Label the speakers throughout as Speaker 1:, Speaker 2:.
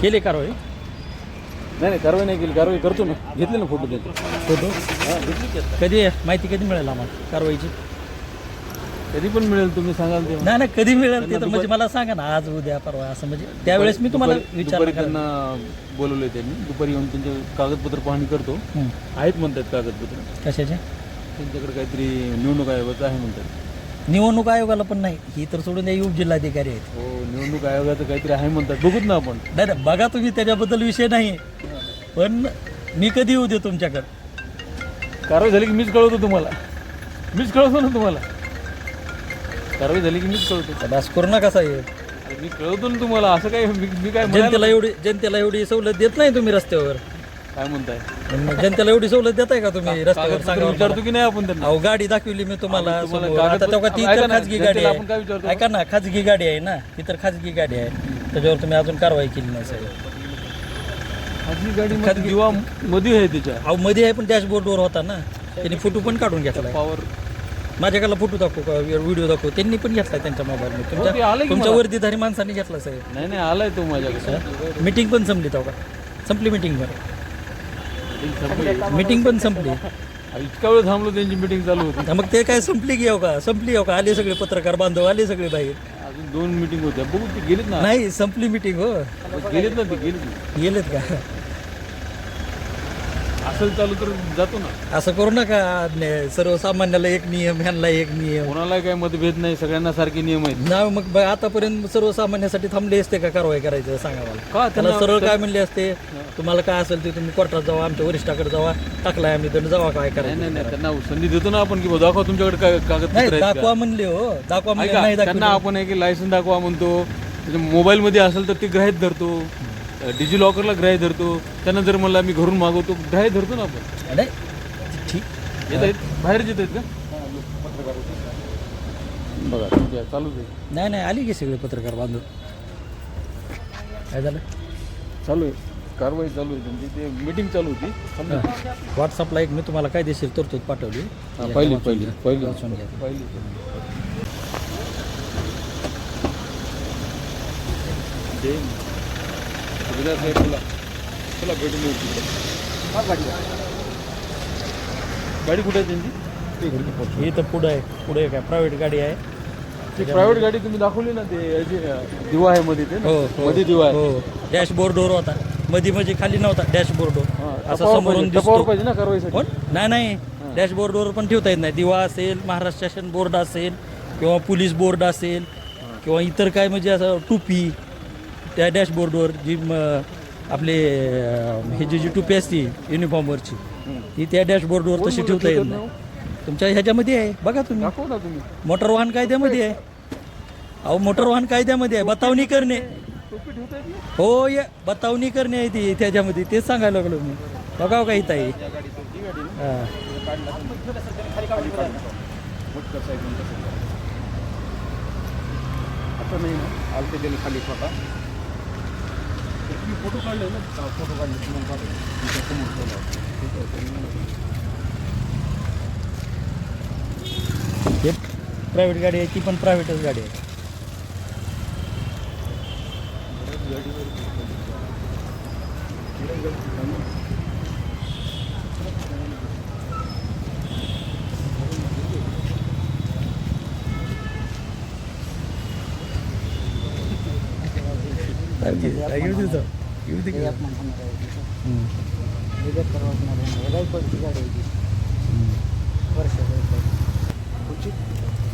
Speaker 1: केले कारवाई?
Speaker 2: नाही कारवाई नाही केली, कारवाई करतो ना, घेतले ना फोटो देतो.
Speaker 1: फोटो
Speaker 2: हां घेतली की आता.
Speaker 1: कधी माहिती कधी मिळेल आम्हाला कारवाईची?
Speaker 2: कधी पण मिळेल, तुम्ही सांगाल ते.
Speaker 1: नाही कधी मिळेल ते तर म्हणजे मला सांगा ना, आज उद्या परवा असं म्हणजे त्यावेळेस मी तुम्हाला
Speaker 2: दुपारी
Speaker 1: विचारलं.
Speaker 2: त्यांना बोलवलंय त्यांनी, दुपारी येऊन त्यांचे कागदपत्र पाहणी करतो. आहेत म्हणतात कागदपत्र,
Speaker 1: कशाचे?
Speaker 2: त्यांच्याकडे काहीतरी निवडणूक आयोगाचं आहे म्हणतात.
Speaker 1: निवडणूक आयोगाला पण नाही, ही तर सोडून द्या, उपजिल्हाधिकारी आहेत.
Speaker 2: हो निवडणूक आयोगाचं काहीतरी आहे म्हणतात, बघूत ना आपण.
Speaker 1: नाही बघा तुम्ही, त्याच्याबद्दल विषय नाही, पण मी कधी येऊ दे तुमच्याकडं?
Speaker 2: कारवाई झाली की मीच कळवतो तुम्हाला, मीच कळवतो ना तुम्हाला. कारवाई झाली की मीच कळवतो.
Speaker 1: बस करू नका साहेब,
Speaker 2: अरे मी कळवतो ना तुम्हाला, असं काय मी काय
Speaker 1: जनतेला एवढी सवलत देत नाही तुम्ही रस्त्यावर.
Speaker 2: काय म्हणताय?
Speaker 1: जनतेला एवढी सवलत देताय का तुम्ही रस्त्यावर?
Speaker 2: कागदपत्र
Speaker 1: सांगा
Speaker 2: विचारतो की नाही आपण त्यांना?
Speaker 1: अहो गाडी दाखवली मी तुम्हाला
Speaker 2: तुम्हाला
Speaker 1: समोर. आता तेव्हा ती
Speaker 2: ऐका
Speaker 1: तर
Speaker 2: ना,
Speaker 1: खाजगी गाडी
Speaker 2: जनतेला आपण काय
Speaker 1: आहे.
Speaker 2: विचारतो?
Speaker 1: ऐका ना, खाजगी गाडी आहे ना, ती तर खाजगी गाडी आहे, त्याच्यावर तुम्ही अजून कारवाई केली नाही साहेब.
Speaker 2: खाजगी गाडी दिवा मध्ये आहे त्याच्या.
Speaker 1: अहो मध्ये आहे, पण डॅशबोर्डवर होता ना, त्यांनी फोटो पण काढून घेतला.
Speaker 2: पॉवर
Speaker 1: माझ्याकडला फोटो दाखवू का, व्हिडिओ दाखवू? त्यांनी पण घेतला त्यांच्या मोबाईलमध्ये.
Speaker 2: हो, ते आलंय की
Speaker 1: तुमच्या
Speaker 2: मला.
Speaker 1: वर्दीधारी माणसांनी घेतला साहेब.
Speaker 2: नाही आलाय तो माझ्याकडे.
Speaker 1: मीटिंग पण संपली तेव्हा, संपली मीटिंग पण, मीटिंग पण संपली.
Speaker 2: इतका वेळ थांबलो, त्यांची मीटिंग चालू होती.
Speaker 1: मग ते काय संपली की का? संपली का? आले सगळे पत्रकार बांधव, आले सगळे बाहेर.
Speaker 2: अजून 2 मीटिंग होत्या, बघू ते गेलेत ना.
Speaker 1: नाही संपली मीटिंग. हो
Speaker 2: गेलेत ना, ते गेलेत.
Speaker 1: गेलेत का?
Speaker 2: असं चालू तर जातो ना.
Speaker 1: असं करू नका. सर्वसामान्याला एक नियम, ह्यांना एक नियम.
Speaker 2: कोणाला काही मतभेद नाही, सगळ्यांना सारखे नियम आहेत
Speaker 1: ना मग आतापर्यंत सर्वसामान्यासाठी थांबले असते का कारवाई करायचं? सांगा मला.
Speaker 2: का
Speaker 1: त्याला सरळ काय म्हणले असते, तुम्हाला काय असेल ते तुम्ही कोर्टात जावा, आमच्या वरिष्ठाकडे जावा, टाकलाय आम्ही दंड, जावा काय करायचं.
Speaker 2: नाही त्यांना संधी देतो ना आपण, की दाखवा तुमच्याकडे काय
Speaker 1: नाही
Speaker 2: कागदपत्र आहेत का?
Speaker 1: दाखवा म्हणले. हो दाखवा म्हणले, नाही
Speaker 2: त्यांना
Speaker 1: दाखवा.
Speaker 2: आपण आहे की लायसन दाखवा म्हणतो, मोबाईल मध्ये असेल तर ते ग्राह्य धरतो, डिजी लॉकरला ग्राह्य धरतो. त्यांना जर म्हणलं आम्ही घरून मागवतो, ग्राह्य धरतो ना आपण.
Speaker 1: नाही ठीक.
Speaker 2: येत आहेत बाहेर येत आहेत का बघा, चालूच आहे.
Speaker 1: नाही आली की सगळे पत्रकार बांधव. काय झालं?
Speaker 2: चालू आहे, कारवाई चालू आहे त्यांची. ते मीटिंग चालू होती.
Speaker 1: व्हॉट्सअपला एक मी तुम्हाला कायदेशीर तरतूद पाठवली.
Speaker 2: पहिली
Speaker 1: वाचून घ्या.
Speaker 2: तुला भेटून येऊ तिकडे. गाडी कुठे आहे त्यांची?
Speaker 1: ही तर पुढं आहे, पुढे काय प्रायव्हेट गाडी आहे.
Speaker 2: ती प्रायव्हेट गाडी तुम्ही दाखवली ना, ते दिवा आहे मध्ये, ते मध्ये दिवा आहे.
Speaker 1: हो डॅशबोर्डवर होता, मध्ये म्हणजे खाली नव्हता डॅशबोर्डवर. असं समोरून
Speaker 2: टपावर पाहिजे ना कारवाईसाठी.
Speaker 1: नाही डॅशबोर्डवर पण ठेवता येत नाही. दिवा असेल, महाराष्ट्र शासन बोर्ड असेल, किंवा पोलीस बोर्ड असेल, किंवा इतर काय म्हणजे असं टोपी त्या डॅशबोर्डवर जी आपले हे जी टोपी असते युनिफॉर्मवरची, ती त्या डॅशबोर्डवर तशी ठेवता येत नाही. तुमच्या ह्याच्यामध्ये आहे, बघा तुम्ही.
Speaker 2: दाखव ना तुम्ही.
Speaker 1: मोटर वाहन कायद्यामध्ये आहे. अहो मोटर वाहन कायद्यामध्ये आहे, बतावणी करणे. हो बतावणी करणे आहे ती त्याच्यामध्ये, तेच सांगायला लागलो मी. बघाव का इथं आहे.
Speaker 2: आता नाही ना, आलते त्याने खाली स्वतः. तुम्ही फोटो काढले ना, फोटो काढले तुम्हाला
Speaker 1: हे प्रायव्हेट गाडी आहे, ती पण प्रायव्हेटच गाडी आहे.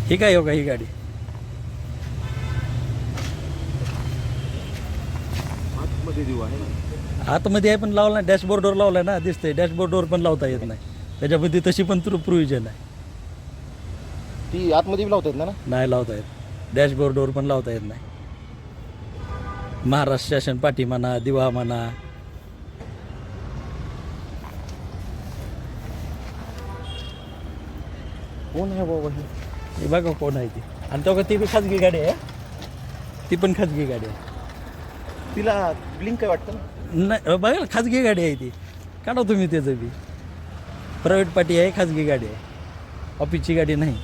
Speaker 1: ही काय हो का ही गाडी?
Speaker 2: आतमध्ये दिवा आहे.
Speaker 1: आतमध्ये आहे पण लावला, डॅशबोर्डवर लावलाय ना, दिसतंय. डॅशबोर्डवर पण लावता येत नाही, त्याच्यामध्ये तशी पण प्रोव्हिजन आहे.
Speaker 3: ती आतमध्ये लावता येत ना?
Speaker 1: नाही लावता येत, डॅशबोर्डवर पण लावता येत नाही. महाराष्ट्र शासन पाठी म्हणा, दिवा म्हणा.
Speaker 3: कोण आहे बाबा
Speaker 1: हे बघा कोण आहे ती. आणि तो ती बी खाजगी गाडी आहे, ती पण खाजगी गाडी आहे.
Speaker 3: तिला ब्लिंक काय वाटतं ना?
Speaker 1: नाही बघा खाजगी गाडी आहे ती. काढा तुम्ही त्याचं बी. प्रायव्हेट पार्टी आहे, खाजगी गाडी आहे, ऑफिसची गाडी नाही.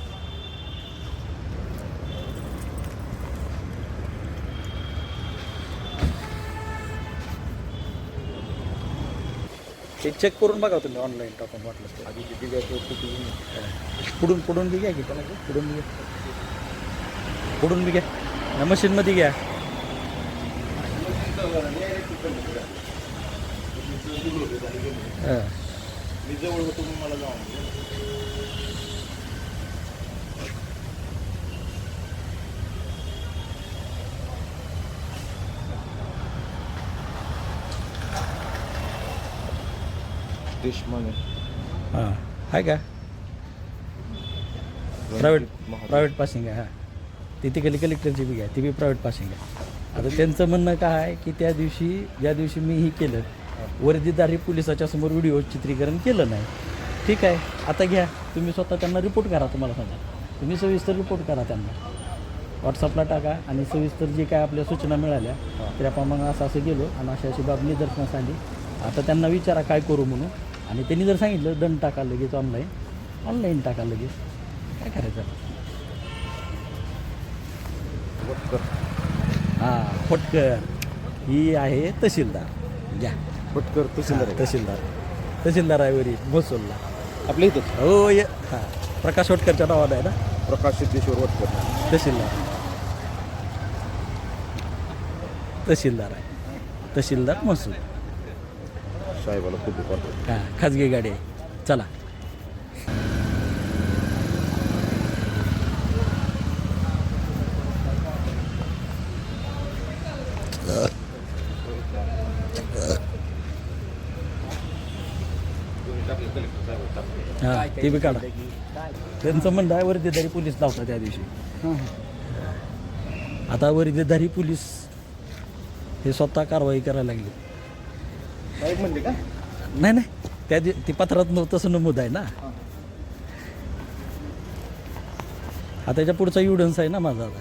Speaker 1: ते चेक करून बघा तुम्ही ऑनलाईन टाकून वाटलं तर.
Speaker 3: आधी किती द्यायचं
Speaker 1: पुढून बी घ्या की पुढून बी घ्या पुढून बी घ्या या मशीनमध्ये घ्या. हां
Speaker 3: मी जवळ होतो म्हणून मला जाऊन देशमाने
Speaker 1: हां आहे का प्रायव्हेट पासिंग आहे. हां ती तिकडली कलेक्टरची बी घ्या ती बी प्रायव्हेट पासिंग आहे. आता त्यांचं म्हणणं काय आहे की त्या दिवशी ज्या दिवशी मी ही केलं वर्दीदारी पोलिसाच्या समोर व्हिडिओ चित्रीकरण केलं नाही. ठीक आहे आता घ्या तुम्ही स्वतः त्यांना रिपोर्ट करा. तुम्हाला सांगा तुम्ही सविस्तर रिपोर्ट करा त्यांना व्हॉट्सअपला टाका आणि सविस्तर जे काय आपल्या सूचना मिळाल्या त्याप्रमाणे असं गेलो आणि अशी बाब निदर्शनास आली. आता त्यांना विचारा काय करू म्हणून आणि त्यांनी जर सांगितलं दंड टाका लगेच ऑनलाईन टाका लगेच काय करायचं. हां फटकर ही आहे तहसीलदार घ्या.
Speaker 3: पटकर
Speaker 1: तहसीलदार आहे वरी महसूलला
Speaker 3: आपल्या इथंच
Speaker 1: हो हां प्रकाश वटकरच्या नावानं आहे ना
Speaker 3: प्रकाश सिद्धेश्वर वटकर
Speaker 1: तहसीलदार आहे तहसीलदार महसूल.
Speaker 3: साहेबाला खूप पाठवतो.
Speaker 1: हां खाजगी गाडी आहे चला. हां ते बी काढा. त्यांचं म्हणणं आहे वर्दीधारी पोलीस लावता त्या दिवशी. आता वर्दीधारी पोलीस हे स्वतः कारवाई करायला लागली.
Speaker 3: साहेब म्हणले का
Speaker 1: नाही त्या ती पत्रात तसं नमूद आहे ना. हा त्याच्या पुढचा एव्हिडन्स आहे ना माझा. आता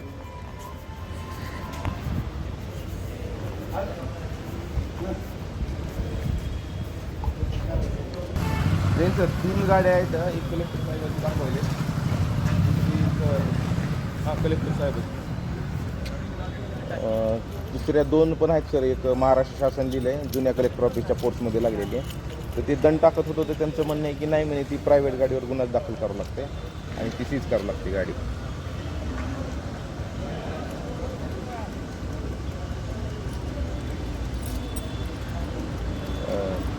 Speaker 3: त्यांचं 3 गाड्या आहेत. एक कलेक्टर साहेबांनी दाखवले हां कलेक्टर साहेब दुसऱ्या 2 पण आहेत सर. एक महाराष्ट्र शासन दिलं आहे जुन्या कलेक्टर ऑफिसच्या पोर्ट्समध्ये लागलेली आहे. तर ते दंड टाकत होतं तर त्यांचं म्हणणं आहे की नाही म्हणे ती प्रायव्हेट गाडीवर गुन्हा दाखल करावं लागते आणि ती सीज करावं लागते गाडी.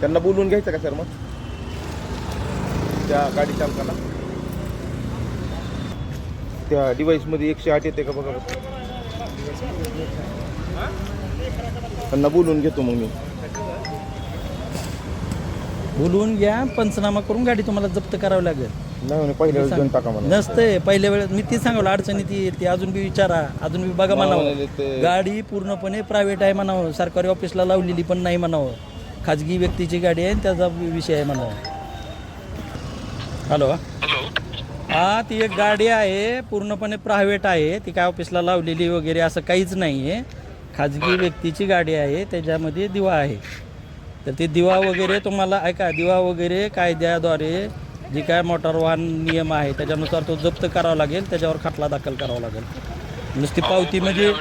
Speaker 3: त्यांना बोलवून घ्यायचं का सर मग त्या गाडी चालकाला त्या डिव्हाइसमध्ये 108 येते का बघा. त्यांना बोलवून घेतो मग मी.
Speaker 1: बोलवून घ्या पंचनामा करून गाडी तुम्हाला जप्त करावी लागेल.
Speaker 3: नाही म्हणे पहिल्या वेळेस दंड टाका म्हणा.
Speaker 1: नसते पहिल्या वेळेस मी तीच सांगवलं अडचणी ती अजून बी विचारा अजून बी बघा म्हणावं. गाडी पूर्णपणे प्रायव्हेट आहे म्हणावं सरकारी ऑफिसला लावलेली पण नाही म्हणावं. खाजगी व्यक्तीची गाडी आहे त्याचा विषय आहे म्हणावं. हॅलो हां ती एक गाडी आहे पूर्णपणे प्रायव्हेट आहे ती काय ऑफिसला लावलेली वगैरे असं काहीच नाही आहे. खाजगी व्यक्तीची गाडी आहे त्याच्यामध्ये दिवा आहे. तर ते दिवा वगैरे तुम्हाला ऐका दिवा वगैरे कायद्याद्वारे जी काय मोटार वाहन नियम आहे त्याच्यानुसार तो जप्त करावा लागेल. त्याच्यावर खटला दाखल करावा लागेल. नुसती पावती म्हणजे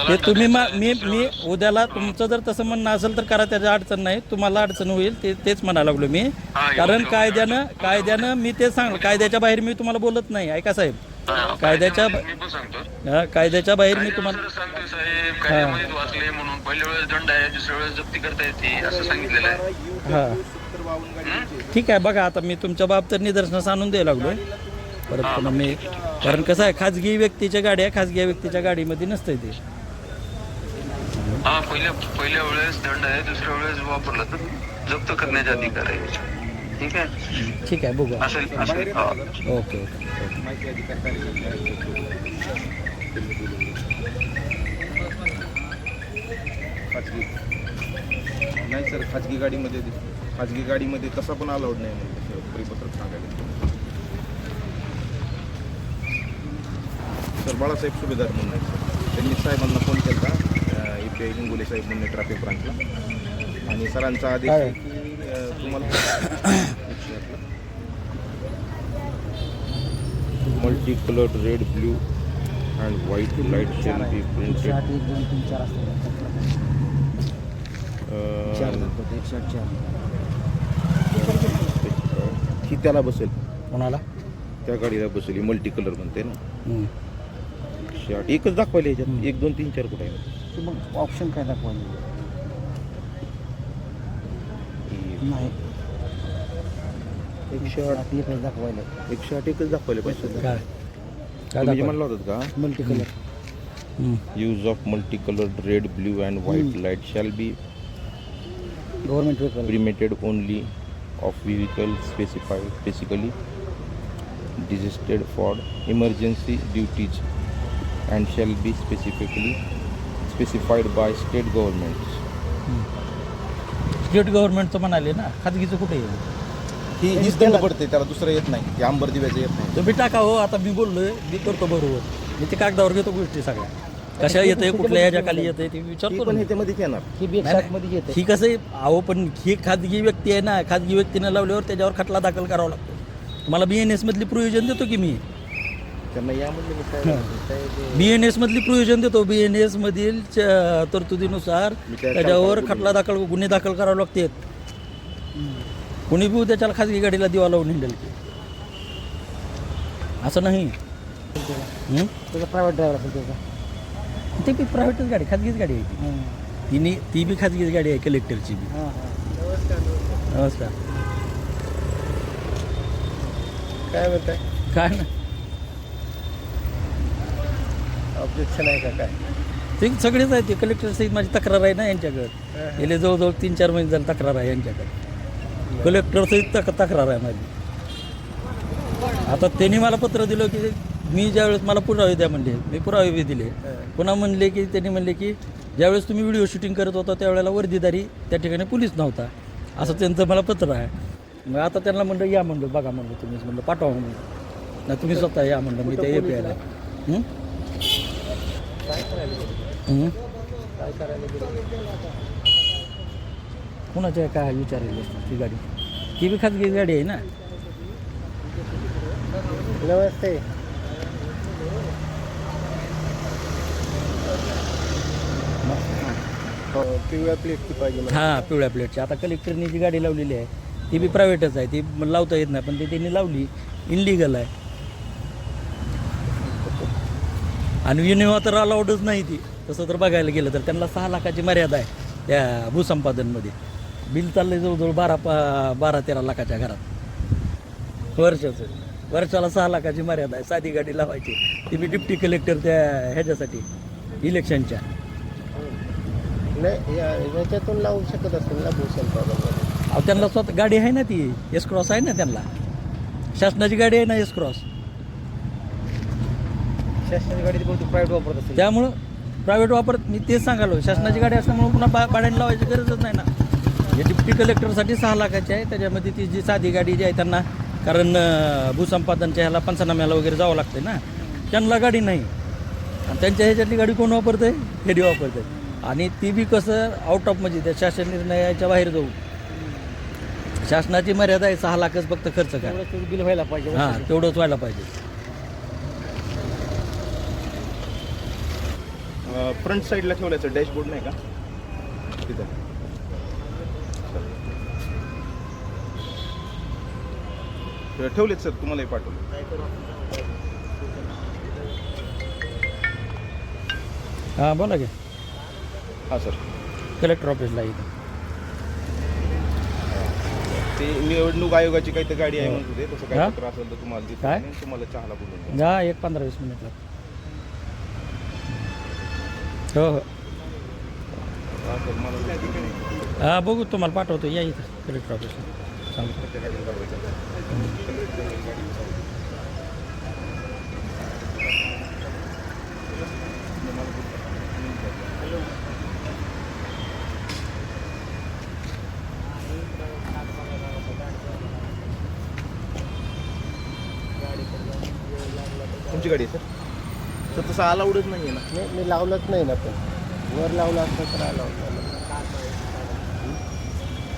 Speaker 1: ते तुम्ही मी उद्याला तुमचं जर तसं म्हणणं असेल तर करा त्याची अडचण नाही. तुम्हाला अडचण होईल तेच म्हणायला लागलो मी. कारण कायद्यानं मी तेच सांगलं कायद्याच्या बाहेर मी तुम्हाला बोलत नाही. ऐका साहेब कायद्याच्या बाहेर मी तुम्हाला हां ठीक आहे बघा आता मी तुमच्या बाबतीत निदर्शनास आणून द्यायला लागलोय परत पुन्हा मी. कारण कसं आहे खाजगी व्यक्तीच्या गाडी आहे खाजगी व्यक्तीच्या गाडीमध्ये नसतंय ते.
Speaker 4: पहिल्या वेळेस दंड आहे दुसऱ्या वेळेस वापरला तर जप्त करण्याचा अधिकार आहे.
Speaker 1: ठीक आहे बघू ओके.
Speaker 3: नाही सर खाजगी गाडीमध्ये तसा पण अलाउड नाही म्हणजे परिपत्रक सांगायला. सर बाळासाहेब सुभेदार म्हणून आहे सर. त्यांनी साहेबांना फोन केला EPI हिंगोली साहेब म्हणून ट्रॅफिक ब्रांचला आणि सरांचा आदेश आहे की तुम्हाला multi coloured red blue and white light shall be printed ही त्याला बसेल,
Speaker 1: कोणाला
Speaker 3: त्या गाडीला बसेल, ही मल्टी कलर म्हणते ना. 108 एकच दाखवायला ह्याच्यात 1 2 3 4 कुठे आहे?
Speaker 1: मग ऑप्शन काय दाखवायला नाही
Speaker 3: 108
Speaker 1: एकच दाखवायला
Speaker 3: 108 एकच दाखवायला पाहिजे.
Speaker 1: काय
Speaker 3: तुम्ही म्हणला होतात का
Speaker 1: multi colour
Speaker 3: use of multi coloured red blue and white light shall be
Speaker 1: government vehicle
Speaker 3: permitted only of vehicle specifically designed for emergency duties and shall be specified by state governments.
Speaker 1: State गव्हर्नमेंटचं म्हणाले ना, खाजगीचं कुठे येईल?
Speaker 3: हीच दंड पडते त्याला, दुसरं येत नाही. हे अंबर दिव्याचं येत नाही.
Speaker 1: तुम्ही टाका हो, आता मी बोललोय, मी करतो बरोबर. मी ते कागदावर घेतो गोष्टी सगळ्या, कशा येतंय, कुठल्या ह्याच्या खाली येतंय ते
Speaker 3: ही
Speaker 1: विचारतो
Speaker 3: पण
Speaker 1: ना.
Speaker 3: ह्याच्यामध्येच येणार.
Speaker 1: ही कसं आहे अहो, पण ही खाजगी व्यक्ती आहे ना, खाजगी व्यक्तीनं लावल्यावर त्याच्यावर खटला दाखल करावा लागतो. मला BNS मधली प्रोव्हिजन देतो की मी,
Speaker 3: त्यांना यामधले
Speaker 1: BNS मधली प्रोव्हिजन देतो. BNS मधील तरतुदीनुसार त्याच्यावर खटला दाखल, गुन्हे दाखल करावे लागतात. कुणी बी त्याच्याला खाजगी गाडीला दिवा लावून हिंडेल की, असं नाही.
Speaker 5: त्याचा प्रायव्हेट ड्रायव्हर असेल त्याचा,
Speaker 1: ते बी प्रायव्हेटच गाडी, खाजगीच गाडी आहे ती बी खाजगीच गाडी आहे, कलेक्टरची बी. नमस्कार.
Speaker 5: काय म्हणताय?
Speaker 1: काय ना
Speaker 5: ऑब्जेक्शन आहे का काय?
Speaker 1: ते सगळेच आहे, ते कलेक्टर सहित माझी तक्रार आहे ना यांच्याकडे. गेले जवळजवळ 3-4 महिने झाले तक्रार आहे यांच्याकडे. कलेक्टर सहित तक्रार आहे माझी. आता त्यांनी मला पत्र दिलं की मी ज्यावेळेस मला पुरावे द्या म्हणले, मी पुरावे बी दिले. पुन्हा म्हणले की त्यांनी म्हणले की ज्यावेळेस तुम्ही व्हिडिओ शूटिंग करत होता त्यावेळेला वर्दीदारी त्या ठिकाणी पोलीस नव्हता, असं त्यांचं मला पत्र आहे. मग आता त्यांना म्हणलं या म्हणलं, बघा म्हणलं तुम्हीच म्हणलं, पाठवा म्हणलं, नाही तुम्ही स्वतः या म्हणलं, मी त्या APIला. कोणाच्या काय विचारायला ती गाडी, ती बी खाजगी गाडी आहे ना.
Speaker 5: नमस्ते. पिवळ्या प्लेटची पाहिजे मला.
Speaker 1: हां, पिवळ्या प्लेटची. आता कलेक्टरनी जी गाडी लावलेली आहे ती बी प्रायव्हेटच आहे, ती लावता येत नाही, पण ती त्यांनी लावली, इनलिगल आहे. आणि इनोव्हा तर अलाउडच नाही ती. तसं तर बघायला गेलं तर त्यांना 6 लाखाची मर्यादा आहे त्या भूसंपादनमध्ये. बिल चाललंय जवळजवळ 12-13 लाखाच्या घरात वर्षाला 6 लाखाची मर्यादा आहे साधी गाडी लावायची. ती मी डिप्टी कलेक्टर त्या ह्याच्यासाठी इलेक्शनच्या.
Speaker 5: नाही ह्याच्यातून लावू शकत असेल ना भूसंपादनमध्ये.
Speaker 1: अहो त्यांना स्वतः गाडी आहे ना, ती एस क्रॉस आहे ना, त्यांना शासनाची गाडी आहे ना एस क्रॉस.
Speaker 5: शासनाची गाडी बहुतेक प्रायव्हेट वापरत असेल.
Speaker 1: त्यामुळं प्रायव्हेट वापरत, मी तेच सांगालो, शासनाची गाडी असल्यामुळे पुन्हा भाड्याने लावायची गरजच नाही ना. हे डिप्टी कलेक्टरसाठी 6 लाखाची आहे. त्याच्यामध्ये ती जी साधी गाडी जी आहे त्यांना, कारण भूसंपादनच्या ह्याला पंचनाम्याला वगैरे जावं लागते ना, त्यांना गाडी नाही. आणि त्यांच्या ह्याच्यातली गाडी कोण वापरतं आहे? हेडी वापरतं आहे. आणि ती बी कसं आउट ऑफ, म्हणजे त्या शासन निर्णयाच्या बाहेर जाऊ. शासनाची मर्यादा आहे 6 लाखच फक्त खर्च करा.
Speaker 5: बिल व्हायला पाहिजे.
Speaker 1: हां, तेवढंच व्हायला पाहिजे.
Speaker 3: फ्रंट साईडला ठेवल्याचं डॅशबोर्ड नाही का तिथं? ठेवलेत सर, तुम्हालाही पाठवलं.
Speaker 1: हां, बोला की.
Speaker 3: हां सर,
Speaker 1: कलेक्टर ऑफिसला इथं
Speaker 3: ते निवडणूक आयोगाची काही तर गाडी आहे म्हणत होते. तसं
Speaker 1: हा?
Speaker 3: काय पत्र असेल तर तुम्हाला दिसतं
Speaker 1: काय?
Speaker 3: आणि तुम्हाला चहाला बोलून
Speaker 1: जा 15-20 मिनिट लागतात. हो हो, हां बघू, तुम्हाला पाठवतो, या इथं कलेक्टर ऑफिसला सांगतो.
Speaker 3: तुमची गाडी आहे सर? तर तसं अलाउडच नाही आहे ना.
Speaker 5: नाही मी लावलंच नाही ना, पण वर लावलं असतं तर अलाउड झालं.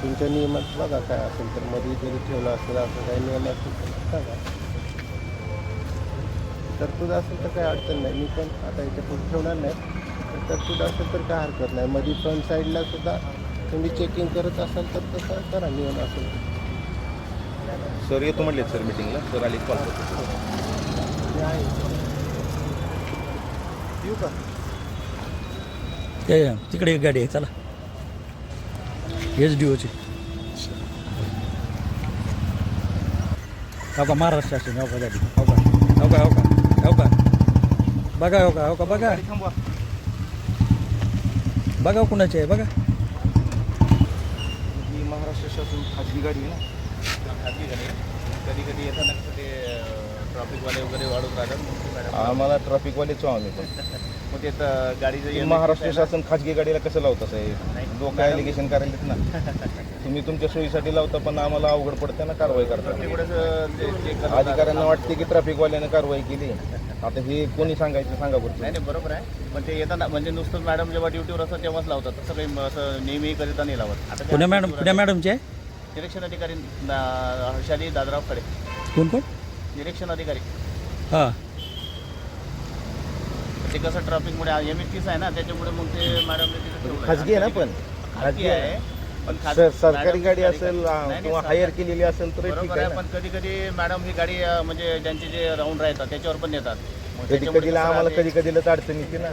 Speaker 5: तुमच्या नियमात बघा काय असेल तर, मध्ये जरी ठेवलं असेल असं काही नियम असेल तर बघा. तरतूद असेल तर काही अडचण नाही. मी पण आता याच्या पुढे ठेवणार नाही. तरतूद असेल तर काय हरकत नाही. मध्ये फ्रंट साईडला सुद्धा तुम्ही चेकिंग करत असाल तर तसं करा नियम असेल.
Speaker 3: सर येतो म्हणले सर मीटिंगला, सर आले कॉल करतो.
Speaker 5: येऊ का?
Speaker 1: ते तिकडे एक गाडी आहे, चला SDOची. हो का महाराष्ट्र शासन, हो का गाडी, हो का हो का हो का हो का बघा, हो का हो का बघा बघा कुणाची आहे बघा.
Speaker 3: ही महाराष्ट्र शासन खाजगी गाडी आहे ना.
Speaker 6: खाजगी गाडी कधी कधी येताना कसं ते ट्रॅफिकवाले वगैरे वाढून राहतात.
Speaker 3: आम्हाला ट्रॅफिकवालेच आहो आम्ही पण.
Speaker 6: मग ते गाडीचं
Speaker 3: ही
Speaker 6: येणं
Speaker 3: महाराष्ट्र
Speaker 6: आहे ना.
Speaker 3: शासन खाजगी गाडीला कसं लावता साहेब? लोक ॲलिगेशन करायलेत ना. तुम्ही तुमच्या सोयीसाठी लावता पण आम्हाला अवघड पडते ना कारवाई करता.
Speaker 6: तेवढंच ते चेक करतात.
Speaker 3: अधिकाऱ्यांना वाटते की ट्रॅफिकवाल्यानं कारवाई केली. आता हे कोणी सांगायचं सांगा बरं.
Speaker 6: नाही नाही बरोबर आहे. पण ते येताना म्हणजे नुसतं मॅडम जेव्हा ड्युटीवर असतात तेव्हाच लावतात. तसं काही असं नेहमी करिता नाही लावत. आता
Speaker 1: पुण्या मॅडमची आहे.
Speaker 6: निरीक्षण अधिकारी हर्षाली दादराव खडे,
Speaker 1: कोण कोण?
Speaker 6: निरीक्षण अधिकारी.
Speaker 1: हां
Speaker 6: ते कसं ट्रॅफिकमुळे ME30 आहे ना, त्याच्यामुळे मग ते मॅडम
Speaker 3: खाजगी आहे ना पण.
Speaker 6: खाजगी आहे पण
Speaker 3: सरकारी
Speaker 6: मॅडम
Speaker 3: गाडी
Speaker 6: गाडी-
Speaker 3: असेल
Speaker 6: नाही,
Speaker 3: किंवा
Speaker 6: नाही,
Speaker 3: हायर केलेली असेल तर ठीक
Speaker 6: बरोबर
Speaker 3: आहे
Speaker 6: आहे.
Speaker 3: ना.
Speaker 6: पण कधी कधी मॅडम ही गाडी म्हणजे ज्यांचे जे राऊंड राहतात त्याच्यावर पण येतात. मग
Speaker 3: कधी
Speaker 6: त्याच्यामुळे
Speaker 3: कधीला
Speaker 6: कसं
Speaker 3: आम्हाला
Speaker 6: राहते,
Speaker 3: कधी कधीलाच अडचण येते ना.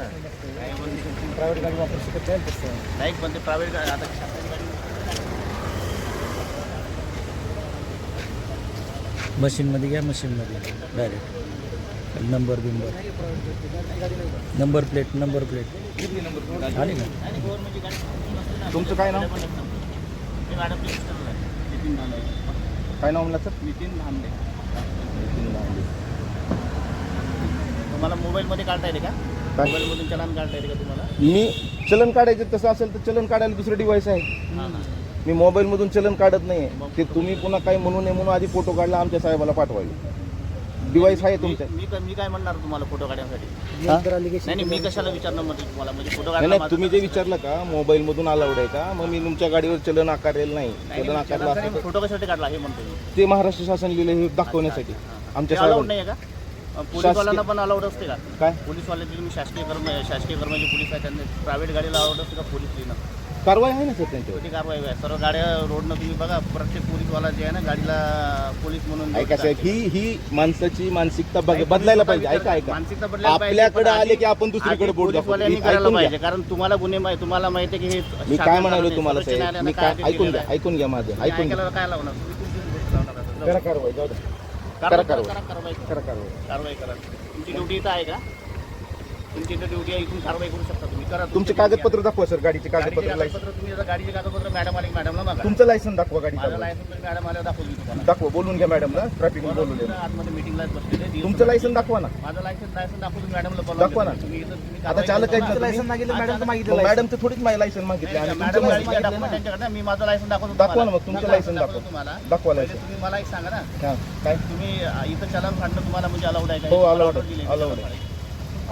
Speaker 5: प्रायव्हेट गाडी वापरू शकत नाही तसं.
Speaker 6: नाही पण ते प्रायव्हेट गाडी आता शासनाची गाडी
Speaker 1: मशीनमध्ये घ्या, मशीनमध्ये डायरेक्ट नंबर प्लेट आली ना.
Speaker 6: आणि गव्हर्नमेंटची गाडी
Speaker 3: तुमचं काय नाव?
Speaker 6: ते मॅडमचे सिस्टर आहे नितीन धांडे.
Speaker 3: काय नाव म्हणलं सर?
Speaker 6: नितीन धांडे. तुम्हाला मोबाईलमध्ये काढता येते का?
Speaker 3: काय?
Speaker 6: मोबाईलमधून चलान काढता येते का तुम्हाला?
Speaker 3: मी चलन काढायचं तसं असेल तर चलन काढायला दुसरं डिव्हाइस आहे.
Speaker 6: हां हां.
Speaker 3: मी मोबाईलमधून चलन काढत नाही. ते तुम्ही पुन्हा काही म्हणू नये म्हणून आधी फोटो काढला आमच्या साहेबाला पाठवावे. डिव्हाइस आहे तुमच्या.
Speaker 6: मी काय म्हणणार तुम्हाला फोटो काढण्यासाठी?
Speaker 5: allegation
Speaker 6: नाही मी कशाला विचारणार म्हणजे तुम्हाला म्हणजे फोटो
Speaker 3: नाही
Speaker 6: काढला
Speaker 3: नाही, तुम्ही जे विचारलं का मोबाईलमधून अलाउड आहे का, मग मी तुमच्या गाडीवर चलन आकारलेलं नाही. चलन आकारलं असतं तर
Speaker 6: फोटो कशासाठी काढला हे म्हणतो मी.
Speaker 3: ते महाराष्ट्र शासन लिहिलं हे दाखवण्यासाठी आमच्या
Speaker 6: अलाउड
Speaker 3: साहेबांना.
Speaker 6: नाही आहे का? पोलीसवाल्यांना पण अलाउड असते का?
Speaker 3: काय
Speaker 6: पोलीसवाले तुम्ही शासकीय कर्मचारी पोलीस आहेत त्यांनी प्रायव्हेट गाडीला अलाउड असते का? पोलीस लिहिणं
Speaker 3: कारवाई आहे ना सर त्यांच्यावर.
Speaker 6: छोटी कारवाई आहे. सर्व गाड्या रोडनं तुम्ही बघा प्रत्येक पोलीसवाला जे आहे ना गाडीला पोलीस म्हणून
Speaker 3: ऐका साहेब, ही माणसाची मानसिकता बदलायला पाहिजे. ऐका ऐका,
Speaker 6: मानसिकता बदलायला पाहिजे.
Speaker 3: आपल्याकडे
Speaker 6: पण
Speaker 3: आले की आपण दुसरीकडे
Speaker 6: आधी
Speaker 3: बोट दाखवतो.
Speaker 6: पोलीसवाल्यांनी
Speaker 3: ऐकून
Speaker 6: करायला
Speaker 3: घ्या.
Speaker 6: पाहिजे कारण तुम्हाला गुन्हे तुम्हाला माहिती आहे की हे
Speaker 3: मी काय
Speaker 6: शासन
Speaker 3: म्हणालो
Speaker 6: करणे,
Speaker 3: तुम्हाला
Speaker 6: सर्वोच्च
Speaker 3: साहेब,
Speaker 6: न्यायालयानं
Speaker 3: मी
Speaker 6: काय
Speaker 3: काय
Speaker 6: आदेश
Speaker 3: ऐकून
Speaker 6: दिलेला
Speaker 3: घ्या,
Speaker 6: आहे?
Speaker 3: ऐकून घ्या माझं,
Speaker 6: तुम्ही
Speaker 3: ऐकून घ्या.
Speaker 6: ऐकायला काय लावणार? तुम्ही तुमची गोष्ट लावणार आता.
Speaker 3: करा कारवाई, जाऊ द्या.
Speaker 6: कारवाई
Speaker 3: करा
Speaker 6: करा, कारवाई करा.
Speaker 3: करा कारवाई.
Speaker 6: कारवाई करा. तुमची ड्युटी इथं आहे का? तुमची इथं ड्युटी आहे, इथून कारवाई करू शकता तुम्ही. करा
Speaker 3: तुमचे कागदपत्र दाखवा सर, गाडीचे
Speaker 6: गाडीचे
Speaker 3: कागदपत्र लायसन.
Speaker 6: कागदपत्र तुम्ही आता गाडीचे कागदपत्र मॅडम आले मॅडमला मागा.
Speaker 3: तुमचं लायसन दाखवा
Speaker 6: माझं
Speaker 3: गाडीचं.
Speaker 6: लायसन्स मॅडम आल्यावर दाखवली तुम्हाला.
Speaker 3: दाखवा, बोलून घ्या मॅडमला, ट्रॅफिक बोलून
Speaker 6: बरोबर,
Speaker 3: घ्या.
Speaker 6: आतमध्ये मीटिंगला बसलेले
Speaker 3: तुमचं लायसन दाखवा ना.
Speaker 6: माझं लायसन दाखवून मॅडमला बोलवा.
Speaker 3: दाखवा ना.
Speaker 6: तुम्ही इथं तुम्ही
Speaker 3: आता चालक आहेत ना तुम्ही?
Speaker 5: लायसन मागितलं मॅडम
Speaker 3: मग मॅडमचं थोडीच माझं लायसन मागितलं आणि तुमचं
Speaker 6: मॅडम
Speaker 3: लायसन
Speaker 6: गाडीचे
Speaker 3: मागितलं
Speaker 6: दाखवा
Speaker 3: ना.
Speaker 6: त्यांच्याकडे. मी माझं लायसन दाखवतो
Speaker 3: दाखवा ना मग, तुमचं लायसन दाखवा.
Speaker 6: तुम्हाला.
Speaker 3: दाखवा
Speaker 6: पहिले
Speaker 3: लायसन.
Speaker 6: तुम्ही मला एक सांगा ना,
Speaker 3: हां काय?
Speaker 6: तुम्ही इथं चलन फाडणं तुम्हाला म्हणजे अलाउड आहे का?
Speaker 3: हो, allowed आहे.
Speaker 6: दिली,
Speaker 3: allowed
Speaker 6: चलन
Speaker 3: आहे.
Speaker 6: फाडायचं.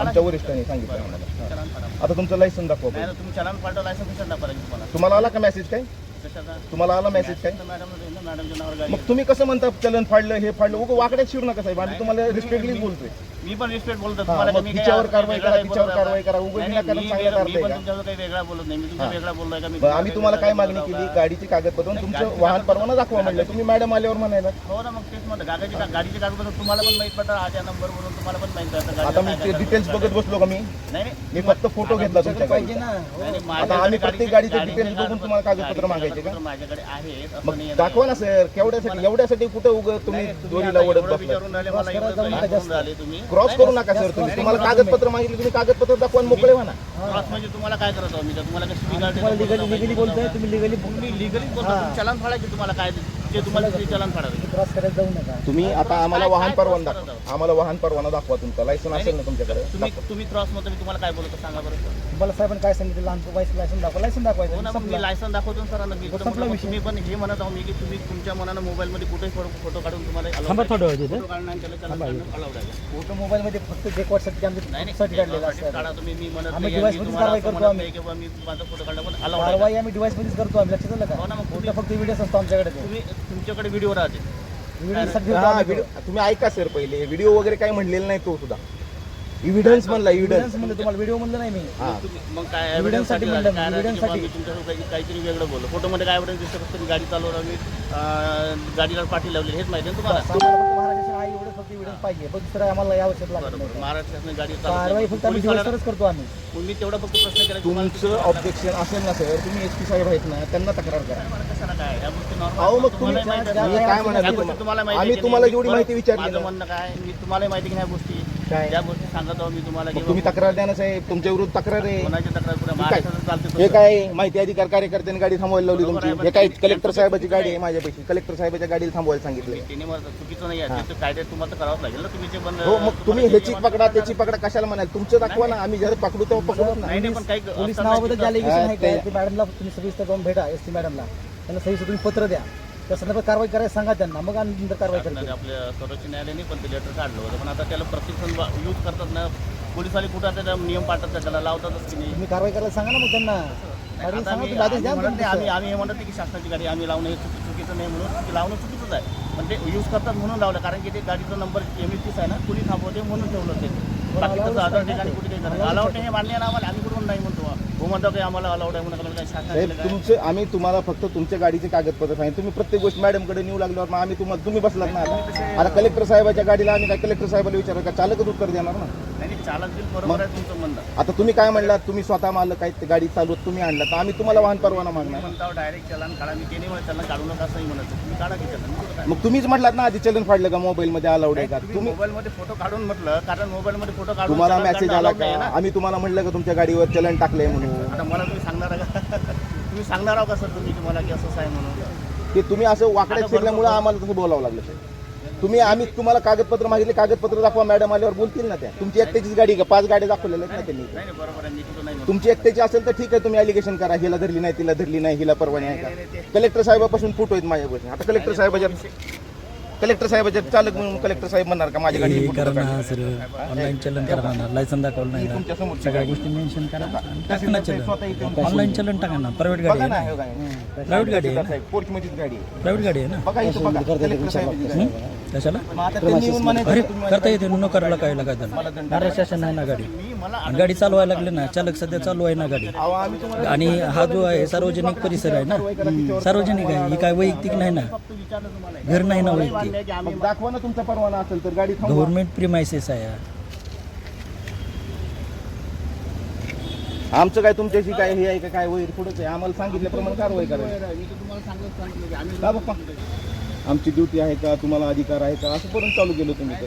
Speaker 3: आमच्या वरिष्ठांनी सांगितलं आम्हाला.
Speaker 6: चलन फाडा.
Speaker 3: आता तुमचं लायसन दाखवा
Speaker 6: नाही
Speaker 3: पहिले.
Speaker 6: ना, तुम्ही चलन फाडलं लायसन कशाला दाखवायचं तुम्हाला?
Speaker 3: तुम्हाला आला का मेसेज काय?
Speaker 6: कशाचा?
Speaker 3: तुम्हाला आला मेसेज काय?
Speaker 6: मॅडमच्या नावावर गाडी.
Speaker 3: मग तुम्ही कसं म्हणता चलन फाडलं हे फाडलं? उगा वाकड्यात शिरू नका साहेब, आम्ही तुम्हाला रिस्पेक्टलीच बोलतोय.
Speaker 6: मी पण रिस्पेक्ट बोलतो
Speaker 3: हां,
Speaker 6: तुम्हाला.
Speaker 3: मग
Speaker 6: मी
Speaker 3: तिच्यावर
Speaker 6: काय
Speaker 3: कारवाई
Speaker 6: वेगळं
Speaker 3: करा,
Speaker 6: काही
Speaker 3: तिच्यावर
Speaker 6: बोलत
Speaker 3: कारवाई करा.
Speaker 6: नाही.
Speaker 3: उगा
Speaker 6: नाही,
Speaker 3: विनाकारण
Speaker 6: मी
Speaker 3: सांगण्याचा अर्थ
Speaker 6: मी
Speaker 3: आहे
Speaker 6: पण
Speaker 3: का?
Speaker 6: तुमच्यावर काही वेगळा बोलत नाही. मी तुमचा
Speaker 3: हां.
Speaker 6: वेगळा बोललोय का? मी
Speaker 3: बरं, आम्ही तुम्हाला काय मागणी केली? गाडीची कागदपत्र, तुमचं वाहन परवाना दाखवा म्हणलं. तुम्ही मॅडम आल्यावर म्हणायला.
Speaker 6: हो ना, मग तेच म्हणलं गाडीचे कागदपत्र तुम्हाला पण माहित पडतात. हा त्या नंबरवरून तुम्हाला पण माहित पडतं.
Speaker 3: आता मी ते डिटेल्स बघत बसलो का मी?
Speaker 6: नाही नाही.
Speaker 3: मी फक्त फोटो घेतला तुमच्या गाडीचा.
Speaker 6: नाही,
Speaker 3: आता
Speaker 6: माझ्याकडे
Speaker 3: आम्ही प्रत्येक गाडीचे
Speaker 6: गाडीचे
Speaker 3: डिटेल्स बघून तुम्हाला कागदपत्र मागायचे का?
Speaker 6: माझ्याकडे आहेत असं
Speaker 3: मग
Speaker 6: नाही आहे.
Speaker 3: दाखवा ना सर, केवढ्यासाठी एवढ्यासाठी कुठं उगं तुम्ही दोरीला ओढत
Speaker 6: एवढं
Speaker 3: बसला?
Speaker 6: विचारून राहिले मला, एवढं काही करून राहिले तुम्ही.
Speaker 3: क्रॉस करू नका सर तुम्ही. तुम्हाला कागदपत्र मागितले, तुम्ही कागदपत्र दाखवा आणि मोकळे व्हा ना.
Speaker 6: क्रॉस म्हणजे तुम्हाला काय करत आहो मी? तुम्हाला कशी
Speaker 5: लिगली बोलतोय, तुम्ही लिगली
Speaker 6: तुम्ही लिगली बोलता. तुम्ही चलन फाडायचे. तुम्हाला काय जे तुम्हाला ते चलन फाडायचं.
Speaker 5: क्रॉस करायला जाऊ नका.
Speaker 3: तुम्ही आता आम्हाला वाहन परवाना
Speaker 6: काय
Speaker 3: दाखवा. आम्हाला वाहन परवाना दाखवा तुमचा. लायसन असेल ना तुमच्याकडे?
Speaker 6: तुम्ही क्रॉस मध्ये मी तुम्हाला काय बोलतो सांगा बरं.
Speaker 5: तुम्हाला साहेबांनी काय सांगितलं? लहान लायसन दाखवा, लायसन
Speaker 6: हो
Speaker 5: दाखवायचं.
Speaker 6: ना, मग मी लायसन दाखवतो ना सरांना. मी
Speaker 5: संपला विषय.
Speaker 6: तुम्ही पण हे म्हणत आहो मी की तुम्ही तुमच्या मनानं मोबाईलमध्ये कुठेही फोटो काढून तुम्हाला allowed
Speaker 1: थांबा
Speaker 6: आहे.
Speaker 1: थोडं वेळ तिथे.
Speaker 6: फोटो काढणं आणि त्याला चलन काढणं allowed आहे.
Speaker 5: फोटो मोबाईलमध्ये फक्त रेकॉर्डसाठी
Speaker 6: नाही
Speaker 5: आमच्या
Speaker 6: नाही,
Speaker 5: साठी काढलेला
Speaker 6: त्यासाठी
Speaker 5: असतात.
Speaker 6: काढा तुम्ही. मी म्हणत
Speaker 5: आम्ही
Speaker 6: नाही
Speaker 5: device
Speaker 6: की
Speaker 5: मध्येच
Speaker 6: तुम्हाला
Speaker 5: कारवाई
Speaker 6: असं
Speaker 5: करतो
Speaker 6: म्हणत
Speaker 5: आम्ही.
Speaker 6: नाही किंवा मी माझा फोटो काढला पण allowed आहे.
Speaker 5: कारवाई आम्ही डिव्हाइसमध्येच करतो. आम्ही लक्षात आलं
Speaker 6: हो ना,
Speaker 5: का?
Speaker 6: मग
Speaker 5: फोटो फक्त व्हिडिओ असतो आमच्याकडे.
Speaker 6: तुम्ही तुमच्याकडे व्हिडिओ राहते.
Speaker 5: व्हिडिओ
Speaker 3: हा, व्हिडिओ तुम्ही ऐका सर पहिले. व्हिडिओ वगैरे काही म्हणलेलं नाही तो सुद्धा. इव्हिडन्स म्हणला इव्हिडन्स
Speaker 1: म्हणलं तुम्हाला व्हिडिओ म्हणलं नाही मी.
Speaker 3: हा
Speaker 6: मग काय
Speaker 1: Evidence
Speaker 6: evidence
Speaker 1: साठी
Speaker 6: साठी
Speaker 1: म्हणलं,
Speaker 6: काय राहते
Speaker 1: evidence
Speaker 6: की
Speaker 1: साठी.
Speaker 6: मी तुमच्यासोबत काहीतरी वेगळं बोललो. फोटोमध्ये काय एव्हिडन्स दिसतं फक्त मी गाडी चालवणार मी गाडीला पाठी लावली हेच माहिती आहे ना तुम्हाला.
Speaker 1: महाराष्ट्र आहे एवढं फक्त एव्हिडन्स पाहिजे पण दुसरं आम्हाला यावर्षात लागत
Speaker 6: बरोबर
Speaker 1: नाही.
Speaker 6: महाराष्ट्राने गाडी
Speaker 1: कारवाई फक्त आम्ही दिवसभरच करतो आम्ही.
Speaker 6: मी तेवढा फक्त प्रश्न केला की
Speaker 3: तुमचं ऑब्जेक्शन असेल ना सर तुम्ही एस पी साहेब आहेत ना त्यांना तक्रार करा.
Speaker 6: कशाला काय या गोष्टी normal
Speaker 3: अहो मग
Speaker 6: तुम्हाला
Speaker 3: तुम्ही
Speaker 6: माहिती आहे.
Speaker 3: मी काय म्हणाले
Speaker 6: या गोष्टी तुम्हाला माहिती आहे
Speaker 3: आम्ही
Speaker 6: की
Speaker 3: तुम्हाला
Speaker 6: नाही?
Speaker 3: जेवढी माहिती विचारली
Speaker 6: माझं
Speaker 3: ना,
Speaker 6: म्हणणं काय मी तुम्हाला माहिती की ह्या गोष्टी
Speaker 3: काय?
Speaker 6: ज्या गोष्टी सांगत आहो मी तुम्हाला की
Speaker 3: मग तुम्ही तक्रार द्या ना साहेब तुमच्या विरुद्ध तक्रार आहे.
Speaker 6: कोणाची तक्रार पुढे
Speaker 3: काय?
Speaker 6: महाराष्ट्रात चालते
Speaker 3: हे
Speaker 6: तसं.
Speaker 3: काय माहिती अधिकार कार्यकर्त्यांनी गाडी थांबवायला लावली
Speaker 6: बरोबर
Speaker 3: तुमची.
Speaker 6: आहे,
Speaker 3: हे
Speaker 6: पण
Speaker 3: काय
Speaker 6: ते-
Speaker 3: कलेक्टर साहेबाची
Speaker 6: त्यांचं
Speaker 3: गाडी आहे माझ्यापैकी. कलेक्टर साहेबाच्या गाडीला थांबवायला सांगितलं.
Speaker 6: त्यांनी मला चुकीचं नाही आहे ते कायदे तुम्हाला तर करावंच लागेल ना तुम्ही जे पण
Speaker 3: हो मग तुम्ही ह्याची पकडा त्याची पकडा कशाला म्हणाल. तुमचं दाखवा ना आम्ही जर पकडू तेव्हा पकडू ना.
Speaker 6: नाही नाही पण काही
Speaker 1: पोलीस
Speaker 6: असतात ना
Speaker 1: नावाबद्दल
Speaker 6: की-
Speaker 1: जे allegation आहे
Speaker 3: ते-
Speaker 1: काय ते मॅडमला तुम्ही सविस्तर जाऊन भेटा एस टी मॅडमला. त्यांना सविस्तर तुम्ही पत्र द्या त्या संदर्भात कारवाई करायला सांगा त्यांना मग आम्ही नंतर कारवाई करतो.
Speaker 6: आपल्या सर्वोच्च न्यायालयाने पण ते लेटर काढलं होतं पण आता त्याला प्रत्येक यूज करतात ना पोलिसवाले कुठं आता त्या नियम पाळतात त्याला लावतातच की नाही.
Speaker 1: तुम्ही कारवाई करायला सांगा ना मग त्यांना. मॅडम
Speaker 6: आता
Speaker 1: सांगा
Speaker 6: आम्ही
Speaker 1: तुम्ही आदेश द्या ना
Speaker 6: म्हणत नाही,
Speaker 1: तुम्ही.
Speaker 6: आम्ही हे म्हणत नाही की शासनाची गाडी आम्ही लावणं हे चुकीचं नाही म्हणून ते लावणं चुकीचंच आहे पण ते यूज करतात म्हणून लावलं कारण की ते गाडीचा नंबर ME30 आहे ना कुणी थांबवते म्हणून ठेवलं ते बाकी तसं अदर ठिकाणी कुठे काही करत अलाउड हे मान्य आहे ना आम्हाला आम्ही कुठून नाही म्हणतो हो म्हणतो की आम्हाला अलाउड आहे म्हणून काय शासनाने
Speaker 3: साहेब
Speaker 6: केलं काय?
Speaker 3: तुमचं आम्ही तुम्हाला फक्त तुमच्या गाडीचे कागदपत्र सांगितलं. तुम्ही प्रत्येक गोष्ट मॅडमकडे नेऊ लागल्यावर मग आम्ही तुम्ही बसलात ना आता कलेक्टर साहेबाच्या गाडीला आम्ही काय कलेक्टर साहेबाला विचारू का चालकच उत्तर देणार ना.
Speaker 6: नाही नाही, चालक बिल बरोबर आहे तुमचं म्हणणं
Speaker 3: आता तुम्ही काय म्हणलात तुम्ही स्वतः मालक काय ते गाडी चालवत तुम्ही आणला तर आम्ही तुम्हाला वाहन परवाना मागणार.
Speaker 6: म्हणता डायरेक्ट चलन काढा मी ते नाही म्हणत चलन काढू नका असंही म्हणत तुम्ही काढा की चलन
Speaker 3: मग तुम्हीच म्हटलात ना आधी चलन फाडलं का मोबाईलमध्ये अलाउड आहे का.
Speaker 6: तुम्ही
Speaker 3: तुम्ही
Speaker 6: मोबाईलमध्ये फोटो काढून म्हटलं कारण मोबाईलमध्ये फोटो काढून
Speaker 3: तुम्हाला
Speaker 6: चलन
Speaker 3: मेसेज
Speaker 6: काढणं
Speaker 3: आला
Speaker 6: allowed नाही
Speaker 3: का
Speaker 6: आहे ना.
Speaker 3: आम्ही तुम्हाला म्हटलं का तुमच्या गाडीवर चलन टाकलंय म्हणून.
Speaker 6: आता मला तुम्ही सांगणार आहे का तुम्ही सांगणार आहो का सर तुम्ही की मला की असं आहे म्हणून
Speaker 3: ते तुम्ही असं वाकड्यात शिरल्यामुळे आम्हाला तसं बोलावं लागलं साहेब. आम्ही तुम्हाला कागदपत्र मागितले कागदपत्र दाखवा मॅडम आल्यावर बोलतील ना त्या. तुमची एकट्याचीच गाडी का 5 गाड्या दाखवलेल्या आहेत ना त्यांनी.
Speaker 6: नाही नाही, बरोबर आहे मी तिथं नाही म्हणत.
Speaker 3: तुमची एकट्याची असेल तर ठीक आहे तुम्ही ॲलिगेशन करा हिला धरली नाही तिला धरली नाही हिला परवाने आहे का. कलेक्टर साहेबापासून फोटो आहेत माझ्यापासून. आता कलेक्टर साहेबाच्या चालक म्हणून कलेक्टर साहेब म्हणणार का माझ्या गाडीचे फोटो काढा.
Speaker 1: सर ऑनलाईन चलन करा ना लायसन दाखवलं नाही ना
Speaker 3: तुमच्या समोर
Speaker 1: सगळ्या गोष्टी मेन्शन करा टाका ना चलन
Speaker 3: स्वतः इथे
Speaker 1: ऑनलाईन चलन टाका ना प्रायव्हेट गाडी
Speaker 3: बघा
Speaker 1: आहे
Speaker 3: ना
Speaker 1: ना
Speaker 3: हे काय.
Speaker 1: प्रायव्हेट गाडी आहे ना
Speaker 3: साहेब पोर्चमध्येच गाडी आहे.
Speaker 1: प्रायव्हेट गाडी आहे ना
Speaker 3: बघा इथं बघा कलेक्टर साहेबाची गाडी आहे.
Speaker 1: कशाला
Speaker 3: मग आता त्यांनी येऊन म्हणायचं
Speaker 1: अरे
Speaker 3: तुम्ही
Speaker 1: करता येते न करायला काय लागायचं महाराष्ट्र शासन आहे ना गाडी आणि गाडी चालवायला लागली ना चालक सध्या चालू आहे ना गाडी
Speaker 3: अहो, आम्ही तुम्हाला
Speaker 1: आणि हा जो आहे सार्वजनिक परिसर आहे ना सार्वजनिक आहे ही काय वैयक्तिक नाही ना
Speaker 6: विचारलं तुम्हाला
Speaker 1: घर नाही ना
Speaker 6: मान्य
Speaker 1: वैयक्तिक
Speaker 6: आहे की आम्ही
Speaker 3: मग दाखवा ना तुमचा परवाना असेल तर गाडी थांबवा.
Speaker 1: गव्हर्नमेंट प्रिमायसेस आहे
Speaker 3: आमचं काय तुमच्याशी काय हे आहे का काय वैर पुढेच आहे आम्हाला सांगितल्याप्रमाणे कारवाई करायची.
Speaker 6: मी तर तुम्हाला सांगितलं की आम्ही
Speaker 3: का बाप्पा आमची ड्युटी आहे का तुम्हाला अधिकार आहे का असं करून चालू केलं तुम्ही तर.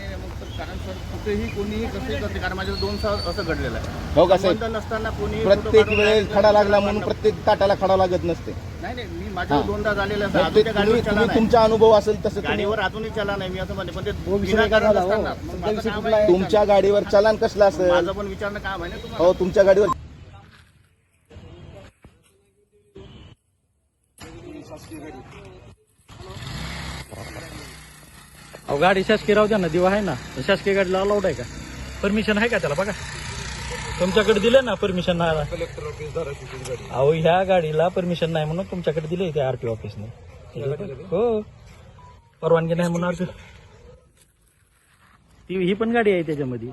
Speaker 6: कारण सर कुठेही कोणीही कसंही करते कारण माझ्या 2 साल असं घडलेलं आहे
Speaker 3: हो का साहेब
Speaker 6: संबंध नसताना कोणी
Speaker 3: प्रत्येक वेळेस खडा लागला म्हणून प्रत्येक ताटाला खडा लागत नसते.
Speaker 6: नाही नाही मी माझ्या
Speaker 3: हा.
Speaker 6: 2दा झालेलं आहे
Speaker 3: मग ते
Speaker 6: अजून त्या गाडीवर
Speaker 3: तुम्ही
Speaker 6: चला
Speaker 3: तुम्ही
Speaker 6: नाही
Speaker 3: तुमचा अनुभव असेल तसं तुम्ही
Speaker 6: गाडीवर अजूनही चला नाही मी असं म्हणते पण ते
Speaker 1: विषय
Speaker 6: बिना
Speaker 1: काय
Speaker 6: कारण
Speaker 1: झाला, हो?
Speaker 6: नसताना. मग
Speaker 1: तुमचा
Speaker 6: माझं
Speaker 1: विषय
Speaker 6: काम
Speaker 1: कुठला
Speaker 6: आहे
Speaker 1: आहे?
Speaker 3: तुमच्या गाडीवर चलान कसलं असेल
Speaker 6: माझं पण विचारणं काम आहे ना तुम्हाला
Speaker 3: हो तुमच्या गाडीवर
Speaker 1: अहो गाडी शासकीय राहू द्या ना दिवा आहे ना शासकीय गाडीला अलाउड आहे का परमिशन आहे का त्याला बघा तुमच्याकडे दिले ना परमिशन नाही अहो ह्या गाडीला परमिशन नाही म्हणून तुमच्याकडे दिले त्या RTO ऑफिसने हो परवानगी नाही म्हणून ही पण गाडी आहे त्याच्यामध्ये